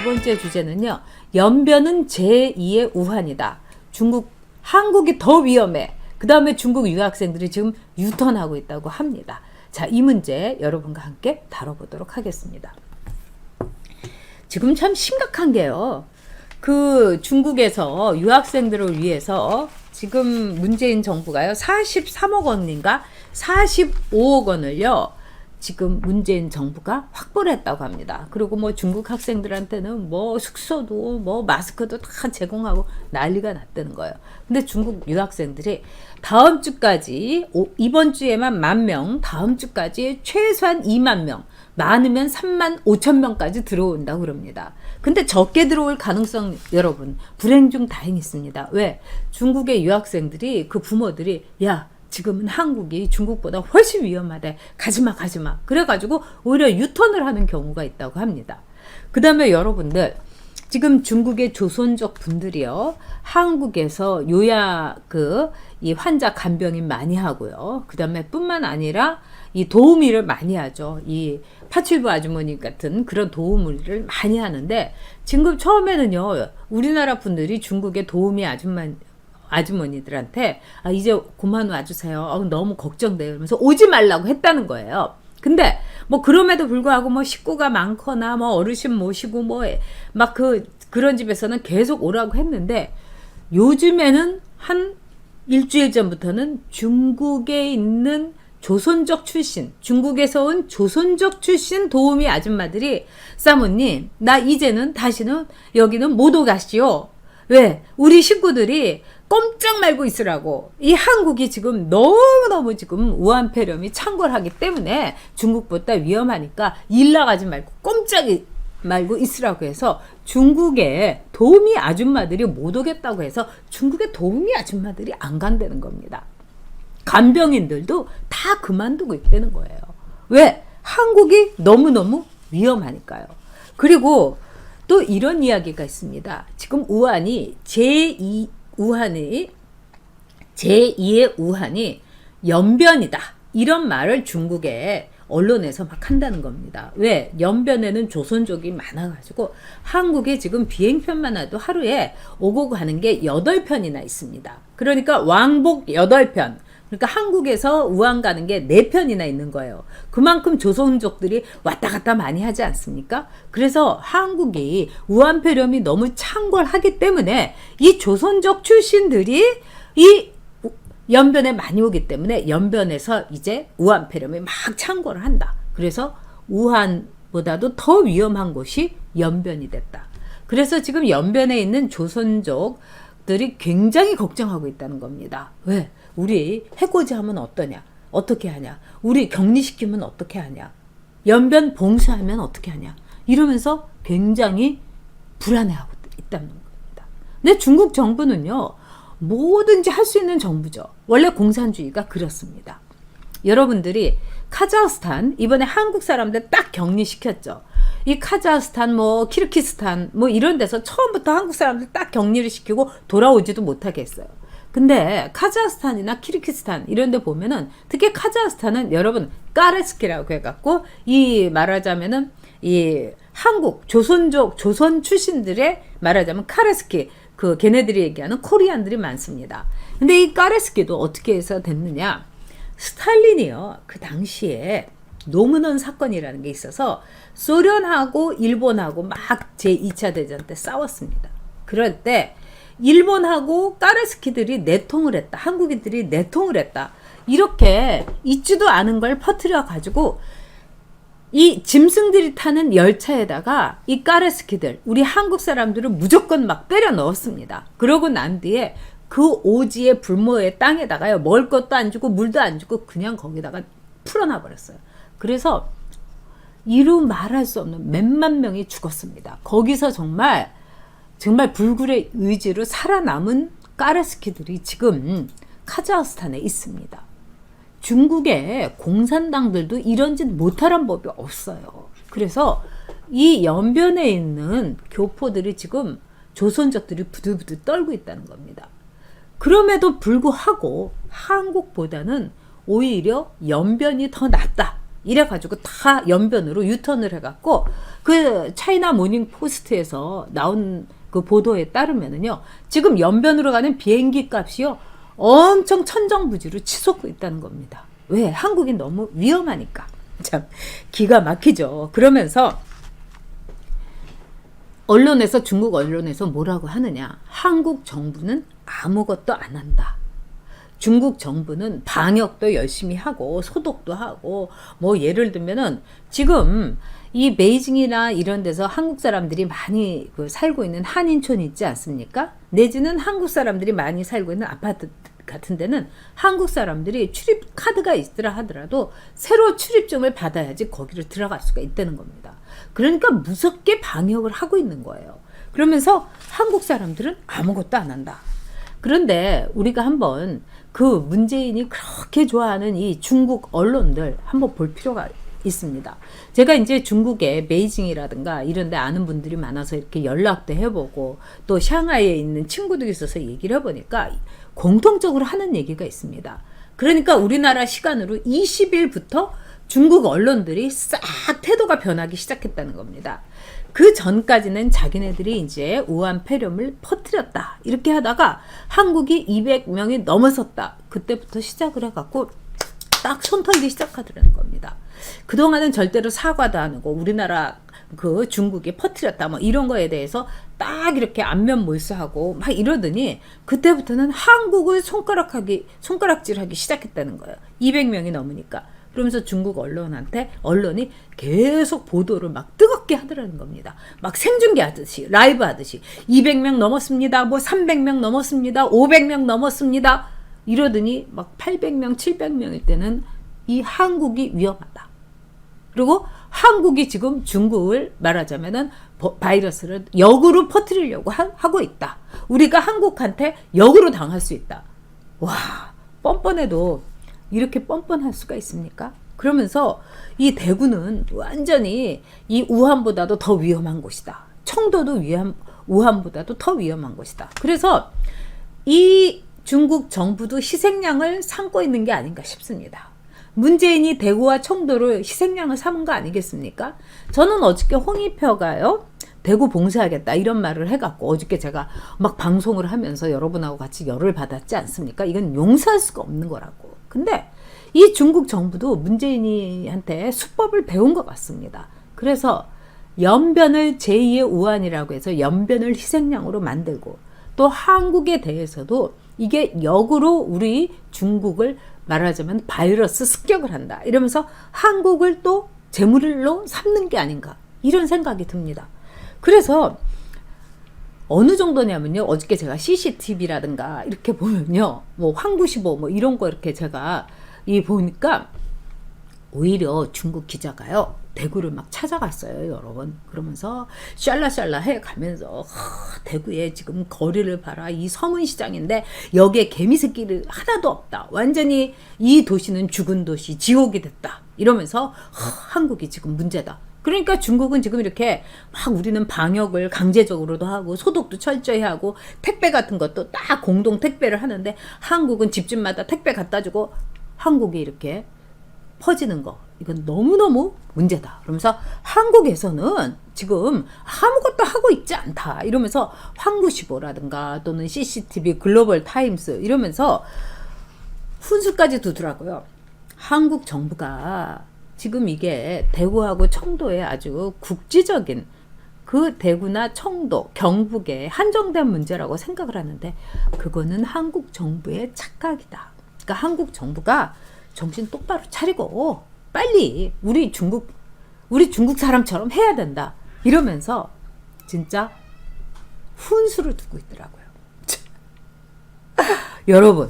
번째 주제는요. 연변은 제2의 우한이다. 한국이 더 위험해. 그 다음에 중국 유학생들이 지금 유턴하고 있다고 합니다. 자, 이 문제 여러분과 함께 다뤄보도록 하겠습니다. 지금 참 심각한 게요. 그 중국에서 유학생들을 위해서 지금 문재인 정부가요. 43억 원인가 45억 원을요. 지금 문재인 정부가 확보를 했다고 합니다. 그리고 뭐 중국 학생들한테는 뭐 숙소도 뭐 마스크도 다 제공하고 난리가 났다는 거예요. 근데 중국 유학생들이 다음 주까지 이번 주에만 10,000명, 다음 주까지 최소한 20,000명, 많으면 35,000명까지 들어온다고 그럽니다. 근데 적게 들어올 가능성 여러분 불행 중 다행이 있습니다. 왜? 중국의 유학생들이 그 부모들이 야 지금은 한국이 중국보다 훨씬 위험하대. 가지마. 그래가지고 오히려 유턴을 하는 경우가 있다고 합니다. 그 다음에 여러분들 지금 중국의 조선족 분들이요. 한국에서 이 환자 간병인 많이 하고요. 그 다음에 뿐만 아니라 이 도우미를 많이 하죠. 이 파출부 아주머니 같은 그런 도우미를 많이 하는데 지금 처음에는요. 우리나라 분들이 중국의 도우미 아주머니들한테 이제 그만 와주세요. 너무 걱정돼요. 그러면서 오지 말라고 했다는 거예요. 근데 뭐 그럼에도 불구하고 뭐 식구가 많거나 뭐 어르신 모시고 뭐 막 그런 집에서는 계속 오라고 했는데 요즘에는 한 일주일 전부터는 중국에 있는 조선족 출신, 중국에서 온 조선족 출신 도우미 아줌마들이 사모님, 나 이제는 다시는 여기는 못 오가시오. 왜? 우리 식구들이 꼼짝 말고 있으라고. 이 한국이 지금 너무너무 지금 우한폐렴이 창궐하기 때문에 중국보다 위험하니까 일 나가지 말고 꼼짝 말고 있으라고 해서 중국의 도우미 아줌마들이 못 오겠다고 해서 중국의 도우미 아줌마들이 안 간다는 겁니다. 간병인들도 다 그만두고 있다는 거예요. 왜? 한국이 너무너무 위험하니까요. 그리고 또 이런 이야기가 있습니다. 지금 제2의 우한이 연변이다. 이런 말을 중국의 언론에서 막 한다는 겁니다. 왜? 연변에는 조선족이 많아가지고 한국에 지금 비행편만 해도 하루에 오고 가는 게 8편이나 있습니다. 그러니까 왕복 8편. 그러니까 한국에서 우한 가는 게 4편이나 있는 거예요. 그만큼 조선족들이 왔다 갔다 많이 하지 않습니까? 그래서 한국이 우한폐렴이 너무 창궐하기 때문에 이 조선족 출신들이 이 연변에 많이 오기 때문에 연변에서 이제 우한폐렴이 막 창궐을 한다. 그래서 우한보다도 더 위험한 곳이 연변이 됐다. 그래서 지금 연변에 있는 조선족들이 굉장히 걱정하고 있다는 겁니다. 왜? 우리 해코지하면 어떠냐? 어떻게 하냐? 우리 격리시키면 어떻게 하냐? 연변 봉쇄하면 어떻게 하냐? 이러면서 굉장히 불안해하고 있다는 겁니다. 근데 중국 정부는요. 뭐든지 할 수 있는 정부죠. 원래 공산주의가 그렇습니다. 여러분들이 카자흐스탄 이번에 한국 사람들 딱 격리시켰죠. 이 카자흐스탄 키르기스탄 이런 데서 처음부터 한국 사람들 딱 격리를 시키고 돌아오지도 못하게 했어요. 근데 카자흐스탄이나 키르기스탄 이런 데 보면은 특히 카자흐스탄은 여러분 까레스키라고 해갖고 이 말하자면은 이 한국 조선 출신들의 말하자면 카레스키 걔네들이 얘기하는 코리안들이 많습니다. 근데 이 까레스키도 어떻게 해서 됐느냐? 스탈린이요. 그 당시에 노무현 사건이라는 게 있어서 소련하고 일본하고 막 제2차 대전 때 싸웠습니다. 그럴 때 일본하고 까레스키들이 내통을 했다. 한국인들이 내통을 했다. 이렇게 있지도 않은 걸 퍼뜨려 가지고 이 짐승들이 타는 열차에다가 이 까레스키들, 우리 한국 사람들을 무조건 막 때려 넣었습니다. 그러고 난 뒤에 그 오지의 불모의 땅에다가요, 먹을 것도 안 주고 물도 안 주고 그냥 거기다가 풀어놔 버렸어요. 그래서 이루 말할 수 없는 몇만 명이 죽었습니다. 거기서 정말 불굴의 의지로 살아남은 까레스키들이 지금 카자흐스탄에 있습니다. 중국의 공산당들도 이런 짓 못하란 법이 없어요. 그래서 이 연변에 있는 교포들이 지금 조선족들이 부들부들 떨고 있다는 겁니다. 그럼에도 불구하고 한국보다는 오히려 연변이 더 낫다. 이래가지고 다 연변으로 유턴을 해갖고 그 차이나 모닝 포스트에서 나온 그 보도에 따르면은요, 지금 연변으로 가는 비행기 값이요, 엄청 천정부지로 치솟고 있다는 겁니다. 왜? 한국이 너무 위험하니까. 참 기가 막히죠. 그러면서 언론에서, 중국 언론에서 뭐라고 하느냐. 한국 정부는 아무것도 안 한다. 중국 정부는 방역도 열심히 하고 소독도 하고, 뭐 예를 들면은 지금 이 베이징이나 이런 데서 한국 사람들이 많이 살고 있는 한인촌 있지 않습니까? 내지는 한국 사람들이 많이 살고 있는 아파트 같은 데는 한국 사람들이 출입 카드가 있더라 하더라도 새로 출입증을 받아야지 거기를 들어갈 수가 있다는 겁니다. 그러니까 무섭게 방역을 하고 있는 거예요. 그러면서 한국 사람들은 아무것도 안 한다. 그런데 우리가 한번 그 문재인이 그렇게 좋아하는 이 중국 언론들 한번 볼 필요가 있습니다. 제가 이제 중국의 베이징이라든가 이런 데 아는 분들이 많아서 이렇게 연락도 해보고, 또 샹하이에 있는 친구들이 있어서 얘기를 해보니까 공통적으로 하는 얘기가 있습니다. 그러니까 우리나라 시간으로 20일부터 중국 언론들이 싹 태도가 변하기 시작했다는 겁니다. 그 전까지는 자기네들이 이제 우한 폐렴을 퍼뜨렸다 이렇게 하다가 한국이 200명이 넘어섰다, 그때부터 시작을 해갖고 딱 손 털기 시작하더라는 겁니다. 그동안은 절대로 사과도 안 하고 우리나라 그 중국이 퍼뜨렸다 뭐 이런 거에 대해서 딱 이렇게 안면 몰수하고 막 이러더니 그때부터는 한국을 손가락질하기 시작했다는 거예요. 200명이 넘으니까. 그러면서 중국 언론이 계속 보도를 막 뜨겁게 하더라는 겁니다. 막 생중계 하듯이, 라이브 하듯이 200명 넘었습니다. 뭐 300명 넘었습니다. 500명 넘었습니다. 이러더니 막 800명, 700명일 때는 이 한국이 위험하다. 그리고 한국이 지금 중국을 말하자면은 바이러스를 역으로 퍼뜨리려고 하고 있다. 우리가 한국한테 역으로 당할 수 있다. 와, 뻔뻔해도 이렇게 뻔뻔할 수가 있습니까? 그러면서 이 대구는 완전히 이 우한보다도 더 위험한 곳이다. 청도도 우한보다도 더 위험한 곳이다. 그래서 이 중국 정부도 희생양을 삼고 있는 게 아닌가 싶습니다. 문재인이 대구와 청도를 희생양을 삼은 거 아니겠습니까? 저는 어저께 홍익표가요, 대구 봉쇄하겠다 이런 말을 해갖고 어저께 제가 막 방송을 하면서 여러분하고 같이 열을 받았지 않습니까? 이건 용서할 수가 없는 거라고. 근데 이 중국 정부도 문재인이한테 수법을 배운 것 같습니다. 그래서 연변을 제2의 우한이라고 해서 연변을 희생양으로 만들고, 또 한국에 대해서도 이게 역으로 우리 중국을 말하자면 바이러스 습격을 한다 이러면서 한국을 또 제물로 삼는 게 아닌가 이런 생각이 듭니다. 그래서 어느 정도냐면요, 어저께 제가 CCTV라든가 이렇게 보면요, 뭐 황구시보 뭐 이런 거 이렇게 제가 보니까 오히려 중국 기자가요 대구를 막 찾아갔어요, 여러분. 그러면서 샬라샬라 해 가면서 대구에 지금 거리를 봐라, 이 서문시장인데 여기에 개미새끼를 하나도 없다, 완전히 이 도시는 죽은 도시, 지옥이 됐다 이러면서 한국이 지금 문제다. 그러니까 중국은 지금 이렇게 막 우리는 방역을 강제적으로도 하고 소독도 철저히 하고 택배 같은 것도 딱 공동 택배를 하는데 한국은 집집마다 택배 갖다 주고 한국이 이렇게 퍼지는 거, 이건 너무너무 문제다. 그러면서 한국에서는 지금 아무것도 하고 있지 않다 이러면서 황구시보라든가 또는 CCTV, 글로벌 타임스 이러면서 훈수까지 두더라고요. 한국 정부가 지금 이게 대구하고 청도에 아주 국지적인 그 대구나 청도, 경북에 한정된 문제라고 생각을 하는데 그거는 한국 정부의 착각이다. 그러니까 한국 정부가 정신 똑바로 차리고 빨리 우리 중국 사람처럼 해야 된다 이러면서 진짜 훈수를 두고 있더라고요. 여러분,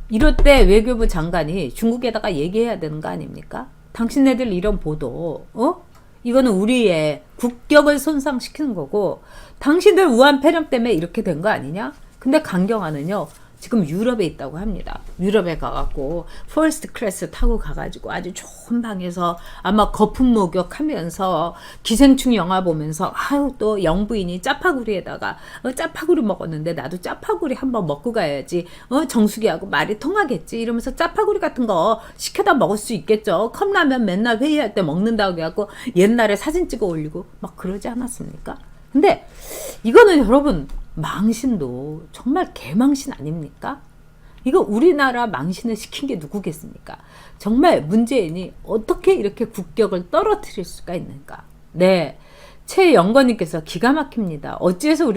이럴 때 외교부 장관이 중국에다가 얘기해야 되는 거 아닙니까? 당신네들 이런 보도, 이거는 우리의 국격을 손상시키는 거고, 당신들 우한 폐렴 때문에 이렇게 된 거 아니냐? 근데 강경화는요, 지금 유럽에 있다고 합니다. 유럽에 가갖고 퍼스트 클래스 타고 가가지고 아주 좋은 방에서 아마 거품 목욕하면서 기생충 영화 보면서 아유 또 영부인이 짜파구리에다가 짜파구리 먹었는데 나도 짜파구리 한번 먹고 가야지 정수기하고 말이 통하겠지 이러면서 짜파구리 같은 거 시켜다 먹을 수 있겠죠. 컵라면 맨날 회의할 때 먹는다고 해갖고 옛날에 사진 찍어 올리고 막 그러지 않았습니까? 근데 이거는 여러분 망신도 정말 개망신 아닙니까? 이거 우리나라 망신을 시킨 게 누구겠습니까? 정말 문재인이 어떻게 이렇게 국격을 떨어뜨릴 수가 있는가? 네, 최영건님께서 기가 막힙니다. 어찌해서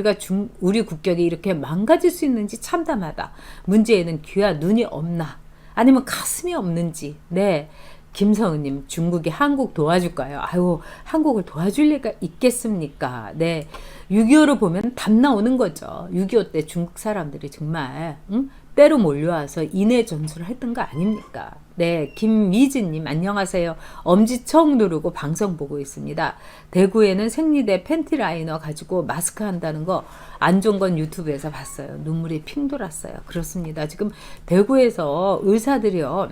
우리 국격이 이렇게 망가질 수 있는지 참담하다. 문재인은 귀와 눈이 없나? 아니면 가슴이 없는지. 네. 김성은님, 중국이 한국 도와줄까요? 아유, 한국을 도와줄 리가 있겠습니까? 네. 6.25를 보면 답 나오는 거죠. 6.25 때 중국 사람들이 정말, 때로 몰려와서 인해 전술을 했던 거 아닙니까? 네. 김미진님, 안녕하세요. 엄지척 누르고 방송 보고 있습니다. 대구에는 생리대 팬티 라이너 가지고 마스크 한다는 거 안종건 유튜브에서 봤어요. 눈물이 핑 돌았어요. 그렇습니다. 지금 대구에서 의사들이요.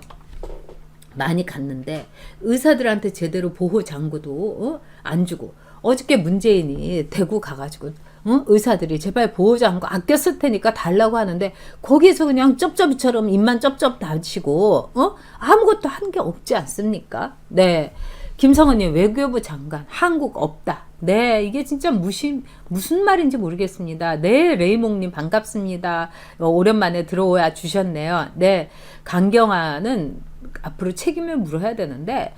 많이 갔는데 의사들한테 제대로 보호 장구도 안 주고 어저께 문재인이 대구 가가지고 의사들이 제발 보호 장구 아껴 쓸 테니까 달라고 하는데 거기에서 그냥 쩝쩝이처럼 입만 쩝쩝 다치고 아무것도 한 게 없지 않습니까? 네. 김성은님 외교부 장관 한국 없다. 네, 이게 진짜 무슨 말인지 모르겠습니다. 네, 레이몽님 반갑습니다. 오랜만에 들어와 주셨네요. 네, 강경화는 앞으로 책임을 물어야 되는데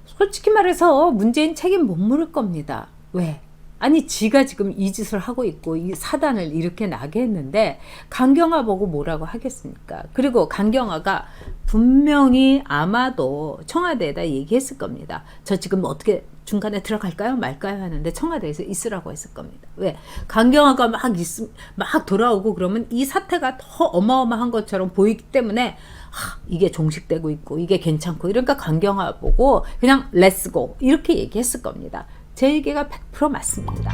솔직히 말해서 문재인 책임 못 물을 겁니다. 왜? 아니 지가 지금 이 짓을 하고 있고 이 사단을 이렇게 나게 했는데 강경화 보고 뭐라고 하겠습니까? 그리고 강경화가 분명히 아마도 청와대에다 얘기했을 겁니다. 저 지금 어떻게 중간에 들어갈까요? 말까요? 하는데 청와대에서 있으라고 했을 겁니다. 왜? 강경화가 막 돌아오고 그러면 이 사태가 더 어마어마한 것처럼 보이기 때문에 이게 종식되고 있고 이게 괜찮고 이러니까 강경화 보고 그냥 렛츠고 이렇게 얘기했을 겁니다. 제 얘기가 100% 맞습니다.